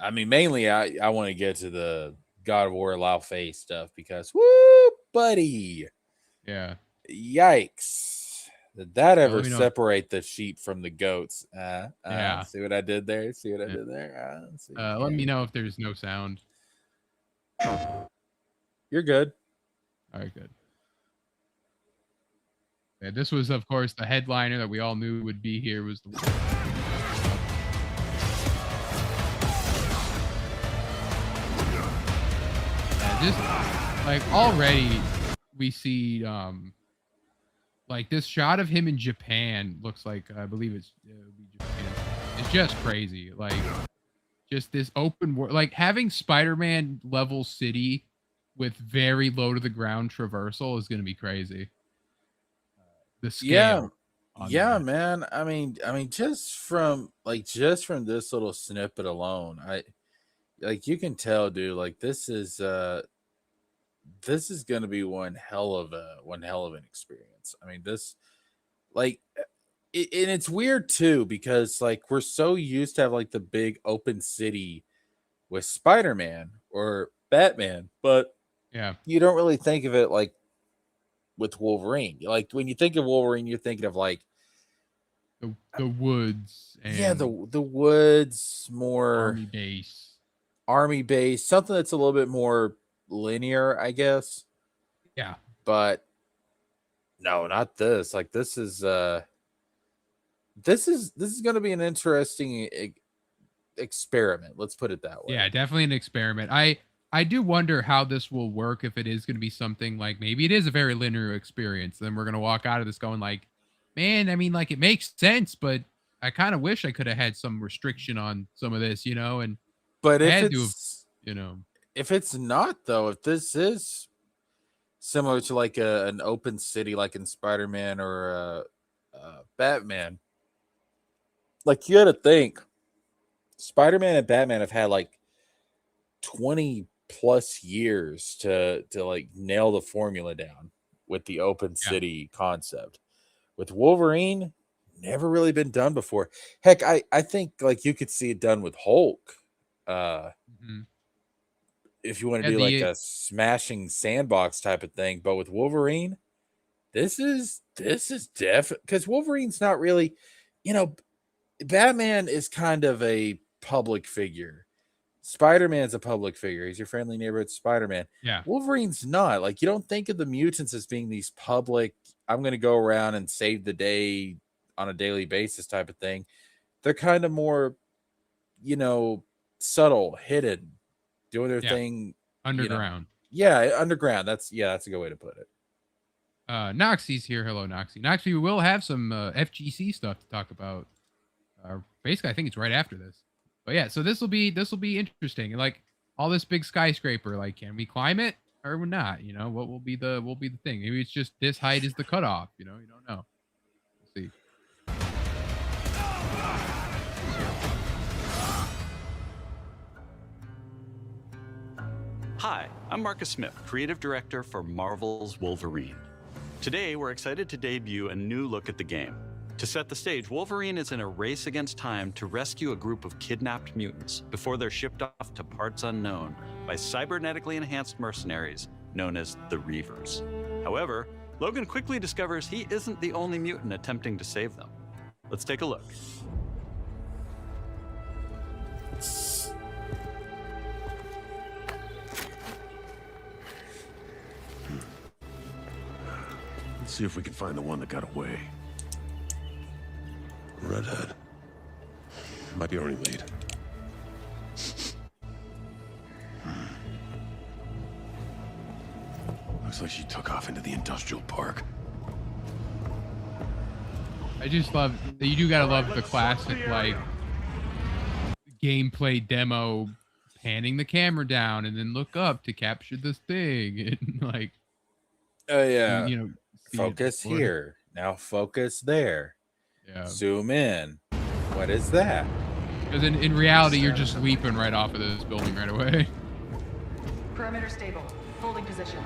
I mean, mainly I want to get to the God of War Lao Fei stuff because, woo, buddy, Yeah. yikes! Did that ever Let me know. separate the sheep from the goats? Yeah. See what I did there? See what I did there? See, Let me know if there's no sound. you're good. All right, good. Yeah, this was, of course, the headliner that we all knew would be here. Was the just like already we see like this shot of him in Japan looks like I believe it's Japan. It's just crazy. Like just this open world, like having Spider-Man level city with very low to the ground traversal is going to be crazy. The scale. Yeah, man. I mean, just from this little snippet alone, like you can tell, dude. Like this is going to be one hell of an experience. I mean, this like and it's weird too because like we're so used to have like the big open city with Spider-Man or Batman, but yeah, you don't really think of it like with Wolverine. Like when you think of Wolverine, you're thinking of like the woods and the woods, more army base, something that's a little bit more linear, I guess. Yeah. But no, not this. Like this is going to be an interesting experiment. Let's put it that way. Yeah, definitely an experiment. I do wonder how this will work if it is going to be something like maybe it is a very linear experience. Then we're going to walk out of this going like, man, I mean, like it makes sense, but I kind of wish I could have had some restriction on some of this, you know. And but if it's if it's not though, if this is similar to like an open city, like in Spider-Man or Batman, like you got to think, Spider-Man and Batman have had like 20 plus years to like nail the formula down with the open city concept. With Wolverine, never really been done before. Heck, I think like you could see it done with Hulk. If you want to do like a smashing sandbox type of thing, but with Wolverine, this is definitely because Wolverine's not really, Batman is kind of a public figure. Spider-Man's a public figure. He's your friendly neighborhood Spider-Man. Yeah. Wolverine's not. Like, you don't think of the mutants as being these public, I'm going to go around and save the day on a daily basis type of thing. They're kind of more, subtle, hidden, doing their thing. Underground. Underground. That's a good way to put it. Noxie's here. Hello, Noxie. Noxie, we will have some FGC stuff to talk about. Basically, I think it's right after this. But yeah, so this will be interesting. Like all this big skyscraper, like can we climb it or not? What will be the thing? Maybe it's just this height is the cutoff. You don't know. We'll see. Hi, I'm Marcus Smith, creative director for Marvel's Wolverine. Today, we're excited to debut a new look at the game. To set the stage, Wolverine is in a race against time to rescue a group of kidnapped mutants before they're shipped off to parts unknown by cybernetically enhanced mercenaries known as the Reavers. However, Logan quickly discovers he isn't the only mutant attempting to save them. Let's take a look. Let's see if we can find the one that got away. Redhead. Might be our only lead. Looks like she took off into the industrial park. I just love that you do gotta love the classic like gameplay demo, panning the camera down and then look up to capture this thing and like. Oh yeah. Focus here. Now focus there. Yeah. Zoom in. What is that? Because in reality, you're just leaping right off of this building right away. Perimeter stable. Holding position.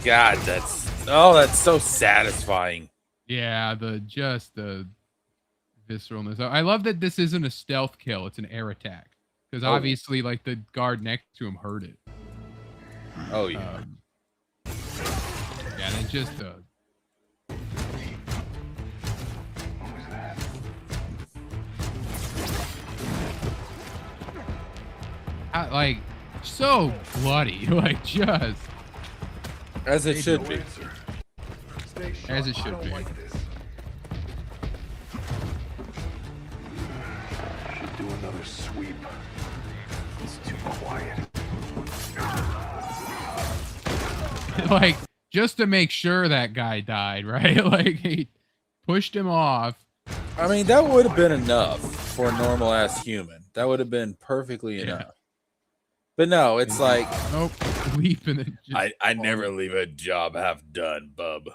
God, that's so satisfying. Yeah, the visceralness. I love that this isn't a stealth kill; it's an air attack. Because obviously, like the guard next to him heard it. Oh yeah. Yeah, and just like so bloody, like just As it should be. as it should be. Should do another sweep. It's too quiet. Like just to make sure that guy died, right? Like he pushed him off. I mean, that would have been enough for a normal ass human. That would have been perfectly enough. But no, it's like, nope, leap and then just I never leave a job half done, bub.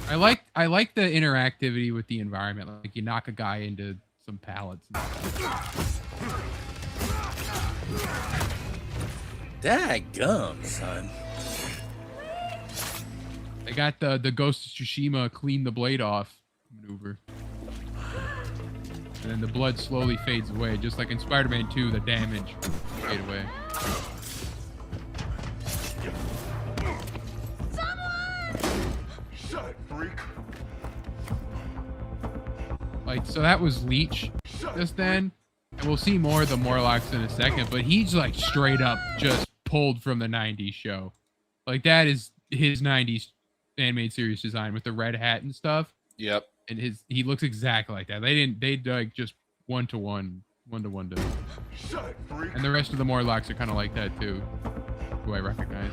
I like the interactivity with the environment. Like you knock a guy into some pallets. Daggum, son. They got the Ghost of Tsushima clean the blade off maneuver. And then the blood slowly fades away, just like in Spider-Man 2, the damage fade away. Shut it, freak. Like, so that was Leech just then. And we'll see more of the Morlocks in a second, but he's like straight up just pulled from the 90s show. Like that is his 90s animated series design with the red hat and stuff. Yep. And he looks exactly like that. They like just one to one to. Shut it, freak. And the rest of the Morlocks are kind of like that too, who I recognize.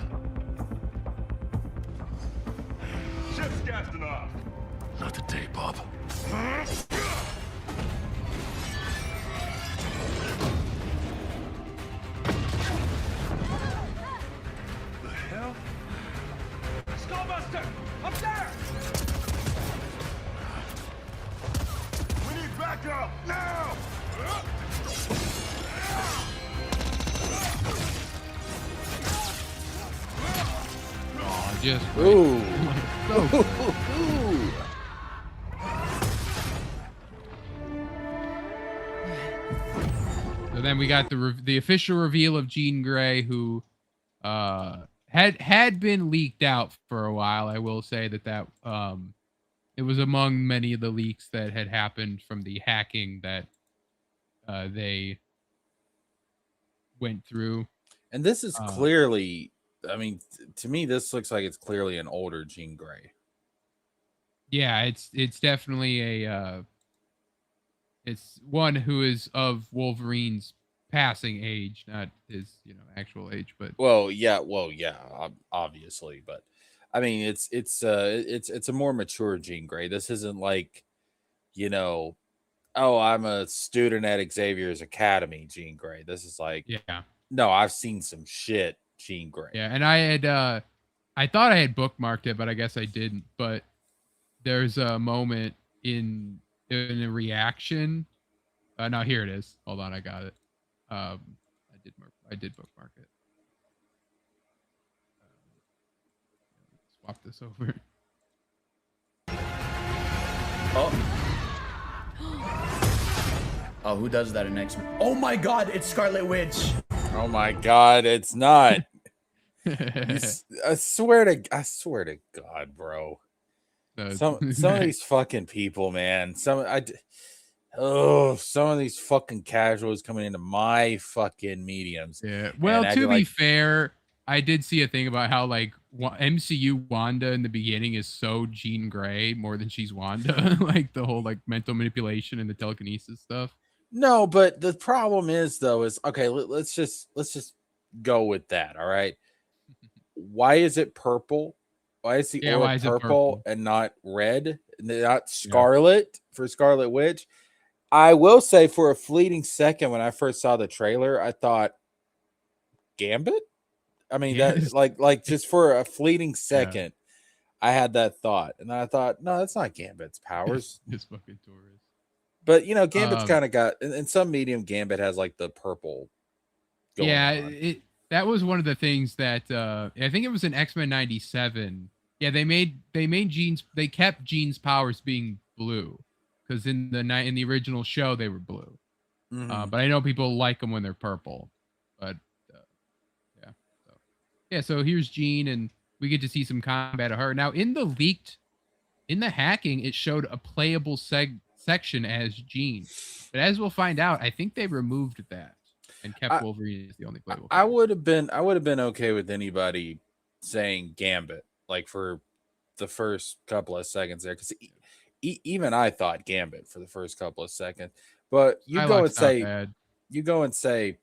Ship's gassing off. Not today, Bob. The hell? Skullbuster! Up there! We need backup now! Oh, just Ooh. so cool. Ooh. So then we got the official reveal of Jean Grey, who had been leaked out for a while. I will say that it was among many of the leaks that had happened from the hacking that they went through. And this is clearly, I mean, to me, this looks like it's clearly an older Jean Grey. Yeah, it's definitely it's one who is of Wolverine's passing age, not his actual age, but yeah, obviously, but I mean, it's a more mature Jean Grey. This isn't like, oh, I'm a student at Xavier's Academy, Jean Grey. This is like, yeah, no, I've seen some shit, Jean Grey. yeah. And I thought I had bookmarked it, but I guess I didn't. But there's a moment in a reaction. No, here it is. Hold on, I got it. I did bookmark it. Swap this over. Oh, who does that in X-Men? Oh my God, it's Scarlet Witch. Oh my God, it's not. I swear to God, bro. Some of these fucking people, man. Some of these fucking casuals coming into my fucking mediums. Yeah. Well, to be fair, I did see a thing about how like MCU Wanda in the beginning is so Jean Grey more than she's Wanda. Like the whole like mental manipulation and the telekinesis stuff. No, but the problem is though is okay. Let's just go with that. All right. Why is it purple? Why is the orb purple and not red? Not scarlet for Scarlet Witch? I will say for a fleeting second when I first saw the trailer, I thought Gambit. I mean, that like just for a fleeting second, I had that thought, and then I thought, no, that's not Gambit's powers. It's fucking Taurus. But Gambit's kind of got in some medium. Gambit has like the purple. Yeah, that was one of the things that I think it was in X-Men 97. Yeah, they kept Jean's powers being blue because in the original show they were blue. Mhm. But I know people like them when they're purple. But yeah, so here's Jean, and we get to see some combat of her. Now in the hacking, it showed a playable section as Jean, but as we'll find out, I think they removed that and kept Wolverine as the only playable I character. would have been okay with anybody saying Gambit like for the first couple of seconds there, because even I thought Gambit for the first couple of seconds. But Psylocke's not bad. you go and say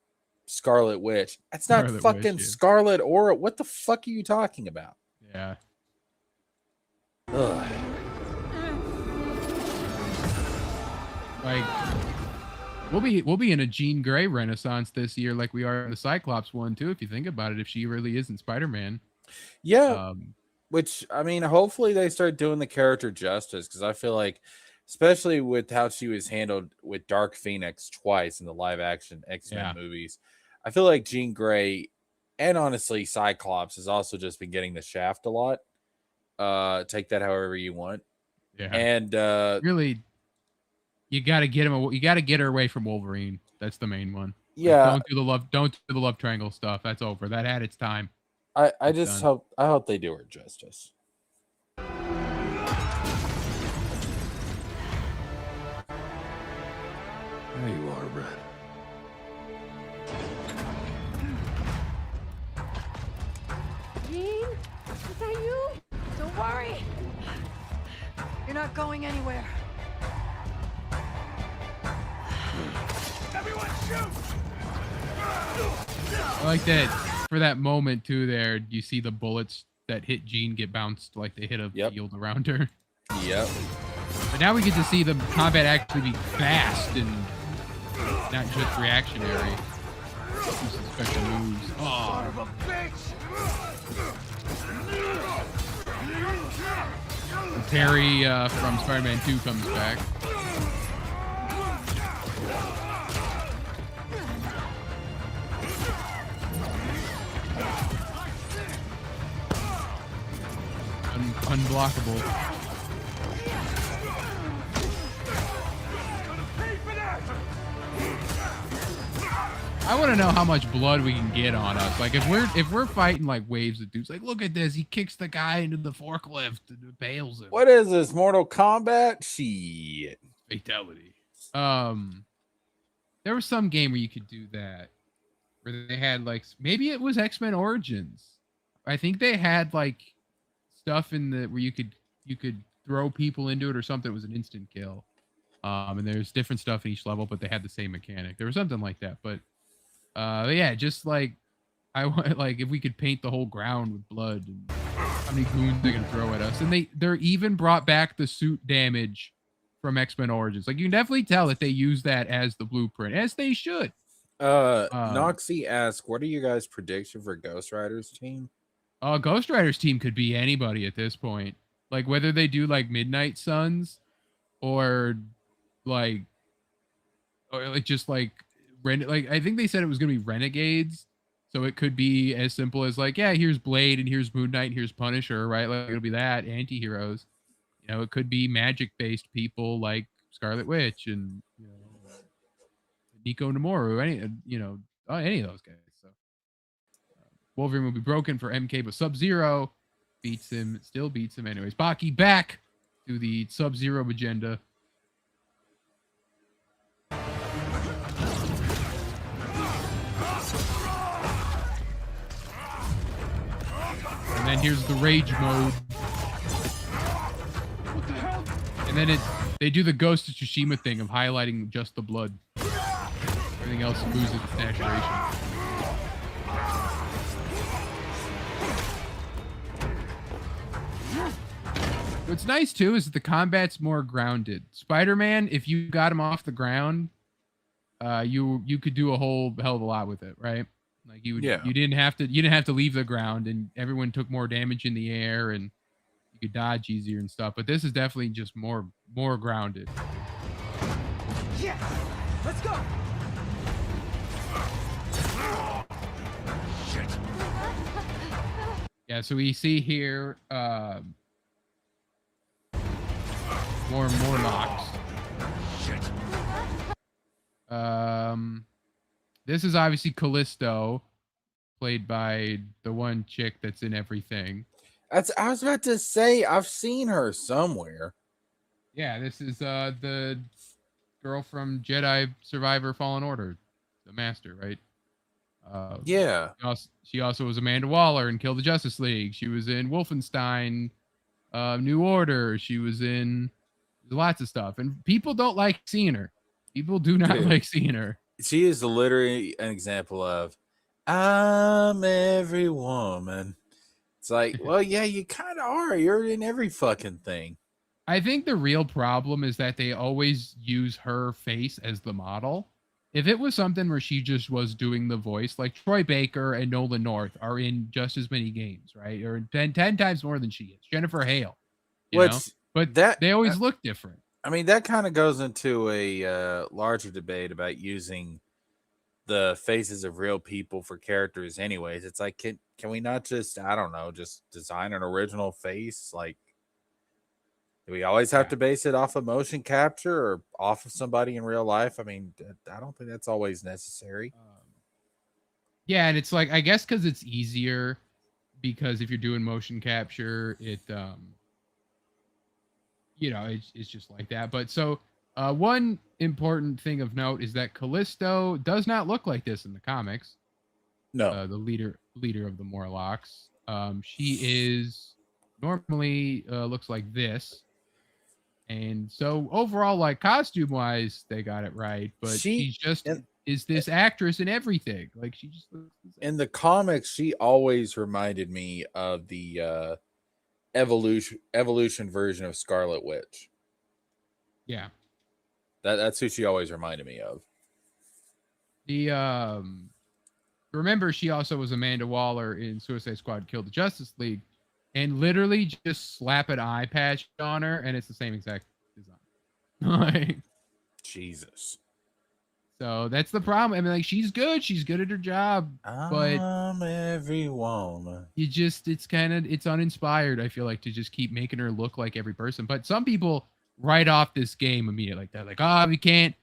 Scarlet Witch. That's not Scarlet fucking Witch, yeah. Scarlet Aura. What the fuck are you talking about? Yeah. Ugh. Like we'll be in a Jean Grey renaissance this year, like we are in the Cyclops one too. If you think about it, if she really isn't Spider-Man, Yeah. Which, I mean, hopefully they start doing the character justice, because I feel like, especially with how she was handled with Dark Phoenix twice in the live action X-Men movies, I feel like Jean Grey and honestly Cyclops has also just been getting the shaft a lot. Take that however you want. Yeah. And really, you got to get him. You got to get her away from Wolverine. That's the main one. Yeah. Like, don't do the love triangle stuff. That's over. That had its time. I hope they do her justice. There you are, Red. Jean? Is that you? Don't worry. You're not going anywhere. Everyone shoot! I like that for that moment too. There, you see the bullets that hit Jean get bounced like they hit a field around her. Yep. But now we get to see the combat actually be fast and not just reactionary. Do some special moves. Oh. Terry from Spider-Man 2 comes back. Unblockable. I want to know how much blood we can get on us. Like if we're fighting like waves of dudes, like look at this, he kicks the guy into the forklift and impales him. What is this, Mortal Kombat? Shit. Fatality. There was some game where you could do that, where they had like, maybe it was X-Men Origins. I think they had like stuff in the where you could throw people into it or something. It was an instant kill. And there's different stuff in each level, but they had the same mechanic. There was something like that, but yeah, just like I want, like if we could paint the whole ground with blood and how many goons they're gonna throw at us. And they're even brought back the suit damage from X-Men Origins. Like you can definitely tell that they use that as the blueprint, as they should. Noxie asks, what are you guys' prediction for Ghost Rider's team? Ghost Rider's team could be anybody at this point. Like whether they do like Midnight Suns or like just like I think they said it was gonna be Renegades, so it could be as simple as like, yeah, here's Blade and here's Moon Knight and here's Punisher, right? Like it'll be that anti-heroes. You know, it could be magic based people like Scarlet Witch and Nico Namoru, any of those guys. So Wolverine will be broken for MK, but Sub-Zero still beats him anyways. Baki back to the Sub-Zero agenda. And then here's the rage mode. What the hell? And then they do the Ghost of Tsushima thing of highlighting just the blood. Everything else loses its saturation. What's nice too is that the combat's more grounded. Spider-Man, if you got him off the ground, you could do a whole hell of a lot with it, right? Like you didn't have to leave the ground, and everyone took more damage in the air, and you could dodge easier and stuff. But this is definitely just more grounded. Yeah, let's go. Shit. Yeah, so we see here more locks. This is obviously Callisto, played by the one chick that's in everything. I was about to say I've seen her somewhere. Yeah, this is the girl from Jedi Survivor Fallen Order, the Master, right? Yeah. She also was Amanda Waller in Kill the Justice League. She was in Wolfenstein, New Order. She was in lots of stuff, and people don't like seeing her. People do not like seeing her. She is literally an example of I'm every woman. It's like, well, yeah, you kind of are. You're in every fucking thing. I think the real problem is that they always use her face as the model. If it was something where she just was doing the voice, like Troy Baker and Nolan North are in just as many games, right? Or 10 times more than she is. Jennifer Hale, you know? But they always look different. I mean, that kind of goes into a larger debate about using the faces of real people for characters anyways. It's like, can we not just, I don't know, just design an original face? Like, do we always have to base it off of motion capture or off of somebody in real life? I mean, I don't think that's always necessary. Yeah, and it's like, I guess because it's easier, because if you're doing motion capture, it you know, it's just like that. But so one important thing of note is that Callisto does not look like this in the comics. No. The leader of the Morlocks. She is normally looks like this. And so overall, like costume wise, they got it right. But she just is this actress in everything. Like she just looks in the comics, she always reminded me of the evolution version of Scarlet Witch. Yeah. That's who she always reminded me of. The remember, she also was Amanda Waller in Suicide Squad Kill the Justice League, and literally just slap an eye patch on her and it's the same exact design. Jesus. So that's the problem. I mean, like, she's good at her job, but every woman. You just, it's uninspired, I feel like, to just keep making her look like every person. But some people write off this game immediately. Like, they're like, oh, we can't,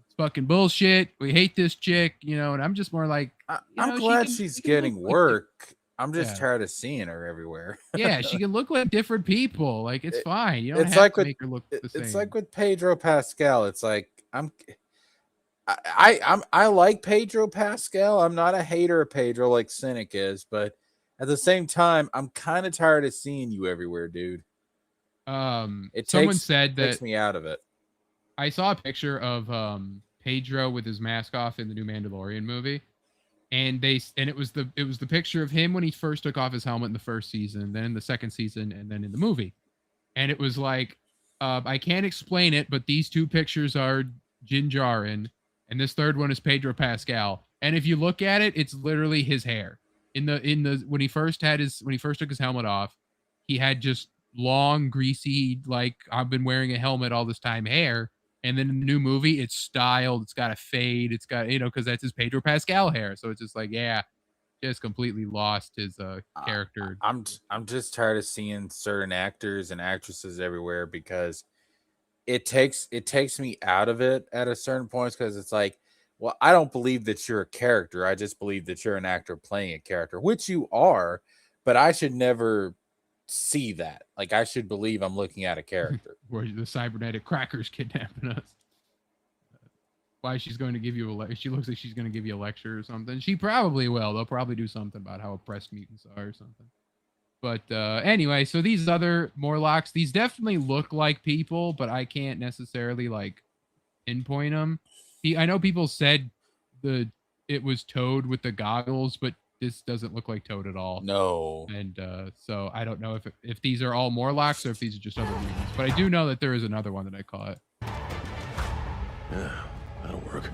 it's fucking bullshit, we hate this chick, you know. And I'm just more like, I'm glad she's getting work. I'm just tired of seeing her everywhere. Yeah, she can look like different people. Like, it's fine. You don't have to make her look the same. It's like with Pedro Pascal. It's like I like Pedro Pascal. I'm not a hater of Pedro like Cynic is, but at the same time, I'm kind of tired of seeing you everywhere, dude. Someone said that takes me out of it. I saw a picture of Pedro with his mask off in the new Mandalorian movie. And it was the picture of him when he first took off his helmet in the first season, then in the second season, and then in the movie. And it was like, I can't explain it, but these two pictures are Din Djarin, and this third one is Pedro Pascal. And if you look at it, it's literally his hair. When he first took his helmet off, he had just long, greasy, like, I've been wearing a helmet all this time hair. And then in the new movie, it's styled. It's got a fade. It's got, because that's his Pedro Pascal hair. So it's just like, yeah, just completely lost his character. I'm just tired of seeing certain actors and actresses everywhere because it takes me out of it at a certain point, because it's like, well, I don't believe that you're a character. I just believe that you're an actor playing a character, which you are, but I should never see that. Like, I should believe I'm looking at a character. Where the cybernetic crackers kidnapping us. Why she's going to give you she looks like she's going to give you a lecture or something. She probably will. They'll probably do something about how oppressed mutants are or something. But anyway, so these other Morlocks, these definitely look like people, but I can't necessarily like pinpoint them. I know people said it was Toad with the goggles, but this doesn't look like Toad at all. No. And so I don't know if these are all Morlocks or if these are just other mutants. But I do know that there is another one that I caught. Yeah, that'll work.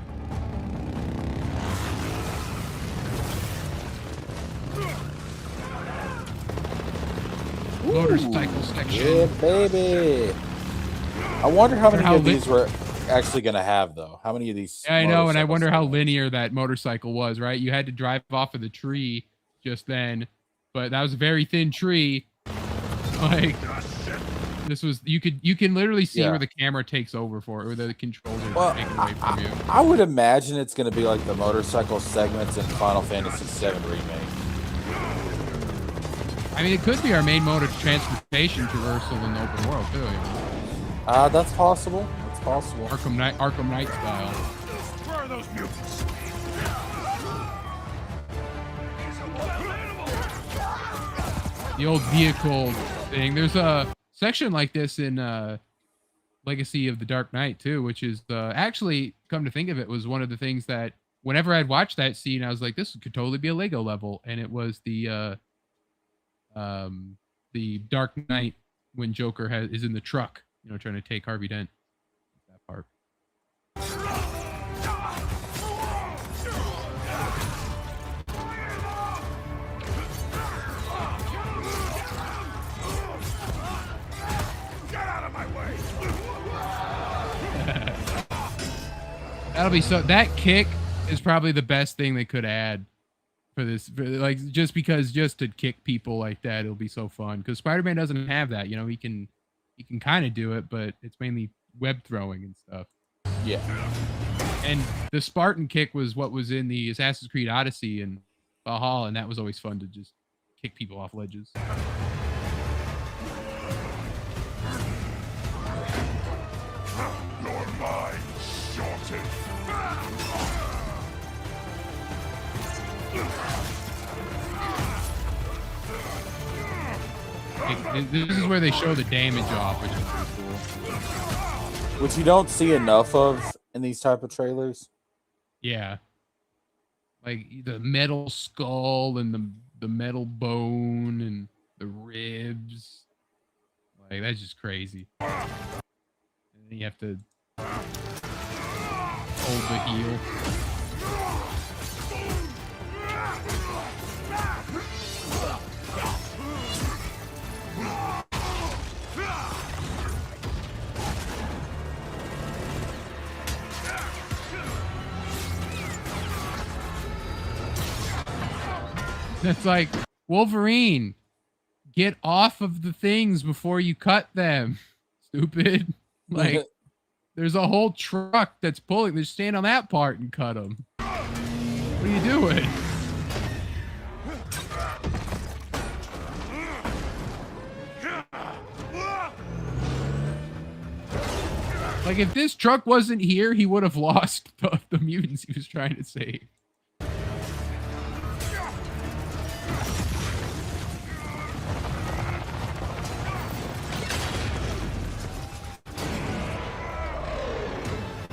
Motorcycle section. Yeah, baby. I wonder how many of these we're actually going to have, though. How many of these? Yeah, I know, and I wonder how linear that motorcycle was, right? You had to drive off of the tree just then, but that was a very thin tree. Like this was you can literally see where the camera takes over for it, or the controls are taken away from you. I would imagine it's going to be like the motorcycle segments in Final Fantasy VII Remake. I mean, it could be our main mode of transportation traversal in the open world too. You know? That's possible. That's possible. Arkham Knight style. Where are those mutants? The old vehicle thing. There's a section like this in Legacy of the Dark Knight too, which is actually, come to think of it, was one of the things that whenever I'd watch that scene, I was like, this could totally be a Lego level, and it was the Dark Knight when Joker is in the truck, you know, trying to take Harvey Dent. That part. Get out of my way! That'll be so. That kick is probably the best thing they could add for this. Like just to kick people like that, it'll be so fun. Because Spider-Man doesn't have that. You know, he can kind of do it, but it's mainly web throwing and stuff. Yeah. And the Spartan kick was what was in the Assassin's Creed Odyssey and Valhalla, and that was always fun to just kick people off ledges. Your mind shorted. This is where they show the damage off, which is pretty cool. Which you don't see enough of in these type of trailers. Yeah. Like the metal skull and the metal bone and the ribs. Like that's just crazy. And then you have to hold the heel. That's like, Wolverine, get off of the things before you cut them. Stupid. Like, there's a whole truck that's pulling. Just stand on that part and cut them. What are you doing? Like, if this truck wasn't here, he would have lost the mutants he was trying to save.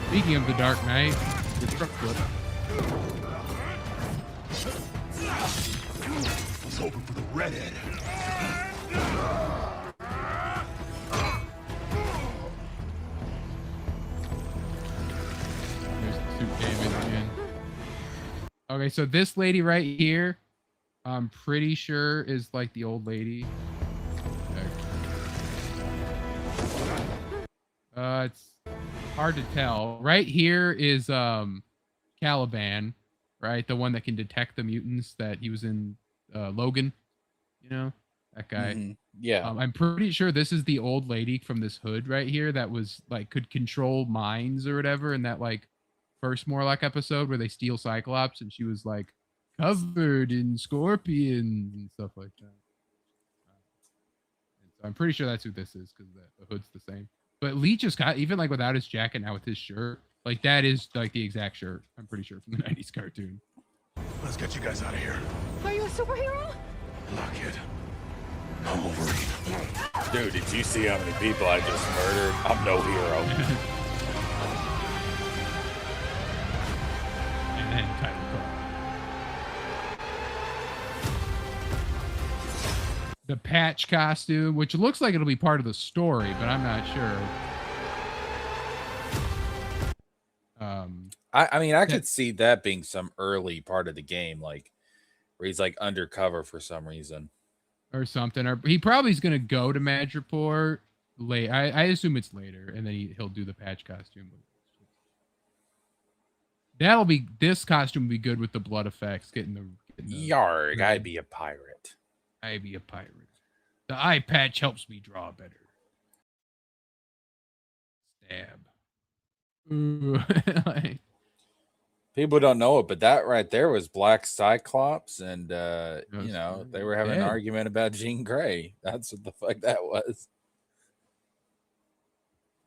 Speaking of the Dark Knight, the truck flip. I was hoping for the redhead. There's the suit damage again. Okay, so this lady right here, I'm pretty sure is like the old lady. Okay. It's hard to tell. Right here is Caliban, right? The one that can detect the mutants that he was in Logan. You know, that guy. Mm-hmm. Yeah. I'm pretty sure this is the old lady from this hood right here that was like could control minds or whatever in that like first Morlock episode where they steal Cyclops and she was like covered in scorpions and stuff like that. And so I'm pretty sure that's who this is because the hood's the same. But Leech is got even like without his jacket now with his shirt, like that is like the exact shirt. I'm pretty sure from the '90s cartoon. Let's get you guys out of here. Are you a superhero? Not kid. I'm Wolverine. Dude, did you see how many people I just murdered? I'm no hero. And then title card. The patch costume, which looks like it'll be part of the story, but I'm not sure. I mean, I could see that being some early part of the game, like where he's like undercover for some reason. Or something. Or he probably is going to go to Madripoor late. I assume it's later, and then he'll do the patch costume. This costume will be good with the blood effects, getting the Yarg, I'd be a pirate. I be a pirate. The eye patch helps me draw better. Stab. Ooh. Like, People don't know it, but that right there was Black Cyclops, and they were having an dead. argument about Jean Grey. That's what the fuck that was.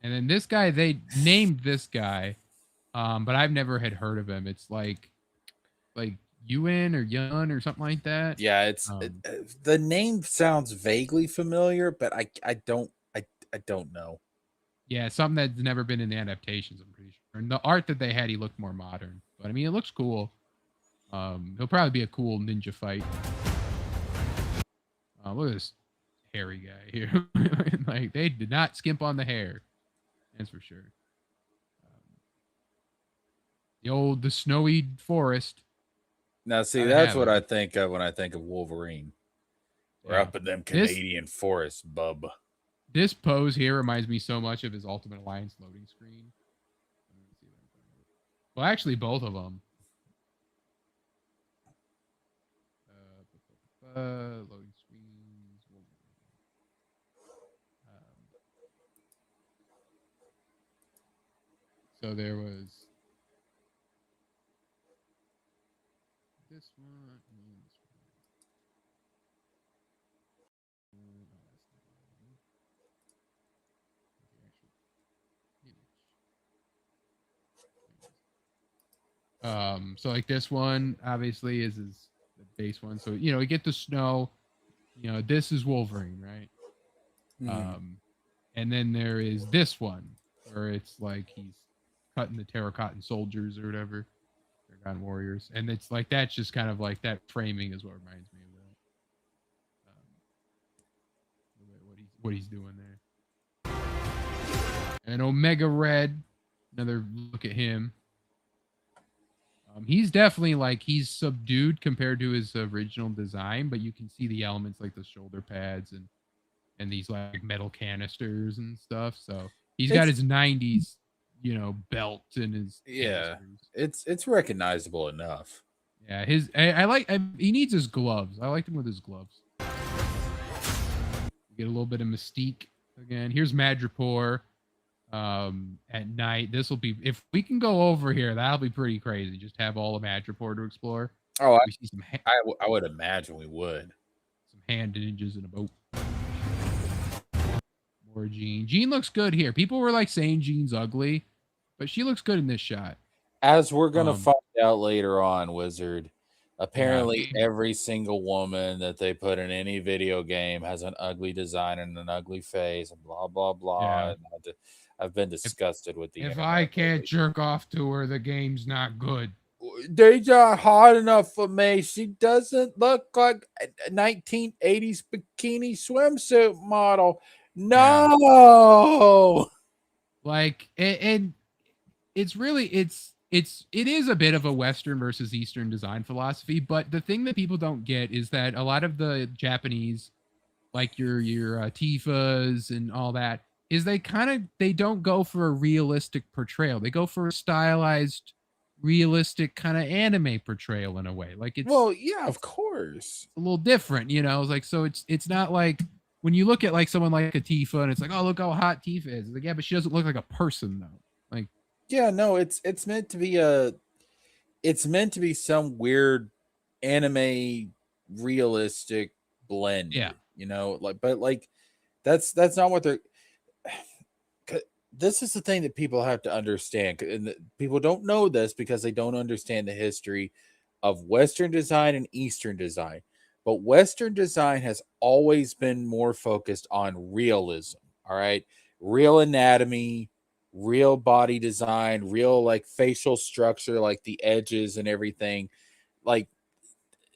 And then this guy, they named this guy, but I've never had heard of him. It's like Yun or Yun or something like that. Yeah, the name sounds vaguely familiar, but I don't know. Yeah, something that's never been in the adaptations, I'm pretty sure. And the art that they had, he looked more modern. But I mean, it looks cool. He'll probably be a cool ninja fight. Look at this hairy guy here. Like, they did not skimp on the hair. That's for sure. The snowy forest. Now, see, Gotta that's have what it. I think of when I think of Wolverine. We're Yeah. up in them Canadian forests, bub. This pose here reminds me so much of his Ultimate Alliance loading screen. Well, actually, both of them. Loading screens. So there was this one. And this one. So like this one obviously is the base one. So you get the snow. This is Wolverine, right? And then there is this one where it's like he's cutting the terracotta soldiers or whatever, terracotta warriors, and it's like that's just kind of like that framing is what reminds me of that. What he's doing there. And Omega Red, another look at him. He's definitely like he's subdued compared to his original design, but you can see the elements like the shoulder pads and these like metal canisters and stuff. So he's got his 90s, belt and his canisters. It's recognizable enough. Yeah, he needs his gloves. I liked him with his gloves. Get a little bit of mystique again. Here's Madripoor. At night, this will be, if we can go over here, that'll be pretty crazy. Just have all of Madripoor to explore. Oh, we see some I would imagine we would. Some hand ninjas in a boat. More Jean. Jean looks good here. People were like saying Jean's ugly, but she looks good in this shot. As we're gonna find out later on, Wizard. Apparently, every single woman that they put in any video game has an ugly design and an ugly face, and blah blah blah. Yeah. And I've been disgusted with the. If I can't jerk off to her, the game's not good. They're not hot enough for me. She doesn't look like a 1980s bikini swimsuit model. No. Yeah. Like, and it's really it is a bit of a Western versus Eastern design philosophy, but the thing that people don't get is that a lot of the Japanese, like your Tifas and all that, is they don't go for a realistic portrayal. They go for a stylized, realistic kind of anime portrayal in a way. Like it's of course, a little different, Like so, it's not like when you look at like someone like a Tifa and it's like, oh, look how hot Tifa is. It's like, yeah, but she doesn't look like a person though. Like, yeah, no, it's meant to be some weird anime realistic blend. Yeah, but that's not what they're. This is the thing that people have to understand, and people don't know this because they don't understand the history of Western design and Eastern design. But Western design has always been more focused on realism. All right, real anatomy, real body design, real like facial structure, like the edges and everything. Like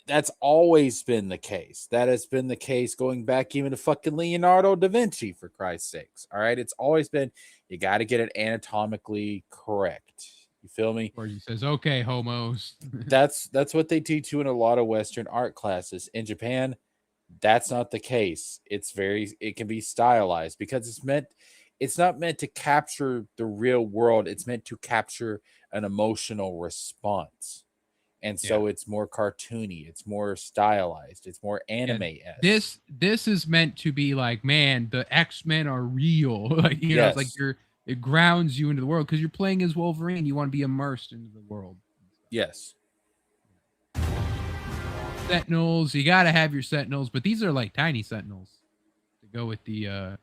that's always been the case. That has been the case going back even to fucking Leonardo da Vinci, for Christ's sakes. All right, it's always been you got to get it anatomically correct. You feel me? Or he says, "Okay, homos." That's what they teach you in a lot of Western art classes. In Japan, that's not the case. It can be stylized because it's not meant to capture the real world. It's meant to capture an emotional response. and so it's more cartoony, it's more stylized, it's more anime-esque. This is meant to be like, man, the X-Men are real. Like, you know, it's like Yes. it grounds you into the world because you're playing as Wolverine. You want to be immersed into the world. Yes. Sentinels, you gotta have your Sentinels, but these are like tiny Sentinels to go with the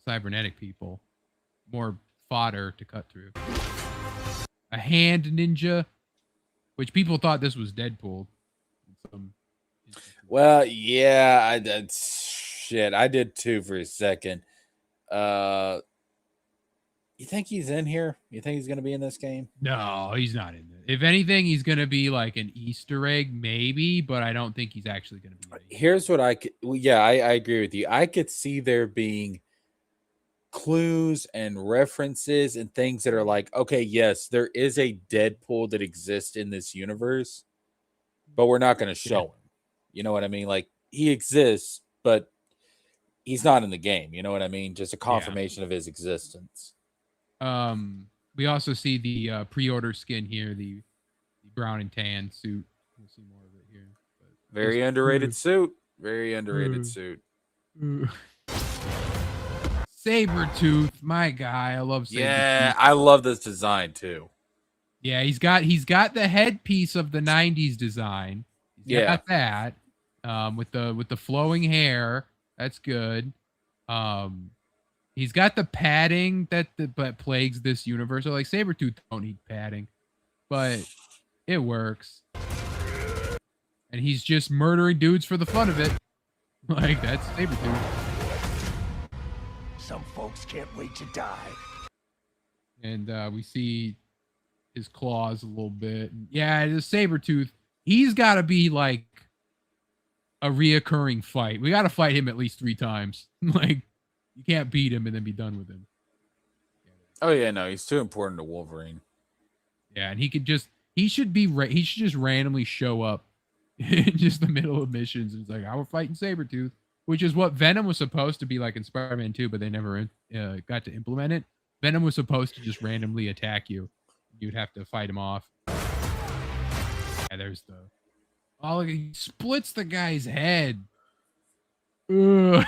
cybernetic people. More fodder to cut through. A hand ninja, which people thought this was Deadpool. Well, yeah, I did too for a second. You think he's in here? You think he's gonna be in this game? No, he's not in it. If anything, he's gonna be like an Easter egg, maybe, but I don't think he's actually gonna be. Here's what I could. Well, yeah, I agree with you. I could see there being clues and references and things that are like, okay, yes, there is a Deadpool that exists in this universe, but we're not going to show him. You know what I mean? Like, he exists, but he's not in the game. You know what I mean? Just a confirmation of his existence. We also see the pre-order skin here, the brown and tan suit. We'll see more of it here. But very underrated suit. Very underrated suit. Sabretooth, my guy. I love Sabretooth. Yeah, I love this design too. Yeah, he's got the headpiece of the 90s design. He's got that. With the flowing hair. That's good. He's got the padding that plagues this universe. So like Sabretooth don't need padding, but it works. And he's just murdering dudes for the fun of it. Like, that's Sabretooth. Some folks can't wait to die. And we see his claws a little bit. Yeah, the Sabretooth, he's got to be like a reoccurring fight. We got to fight him at least 3 times. Like, you can't beat him and then be done with him. Oh yeah, no, he's too important to Wolverine. Yeah, and he should just randomly show up in just the middle of missions. And it's like, we're fighting Sabretooth, which is what Venom was supposed to be like in Spider-Man 2, but they never got to implement it. Venom was supposed to just randomly attack you. You'd have to fight him off. Yeah, there's the... Oh, look, he splits the guy's head. Ugh.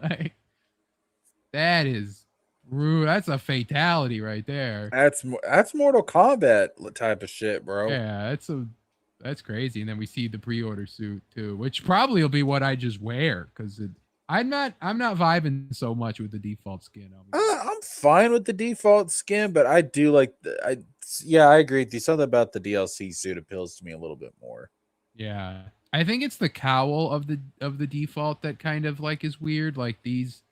Like, that is rude. That's a fatality right there. That's Mortal Kombat type of shit, bro. Yeah, that's crazy. And then we see the pre-order suit too, which probably will be what I just wear because I'm not vibing so much with the default skin. I'm fine with the default skin, but I do like I agree with you. Something about the DLC suit appeals to me a little bit more. Yeah, I think it's the cowl of the default that kind of like is weird. Like these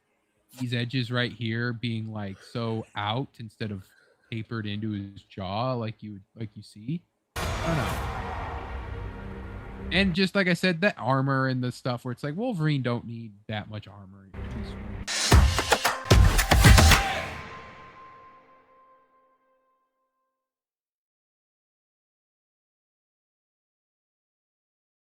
edges right here being like so out instead of tapered into his jaw, like you see. I don't know. And just like I said, that armor and the stuff where it's like Wolverine don't need that much armor.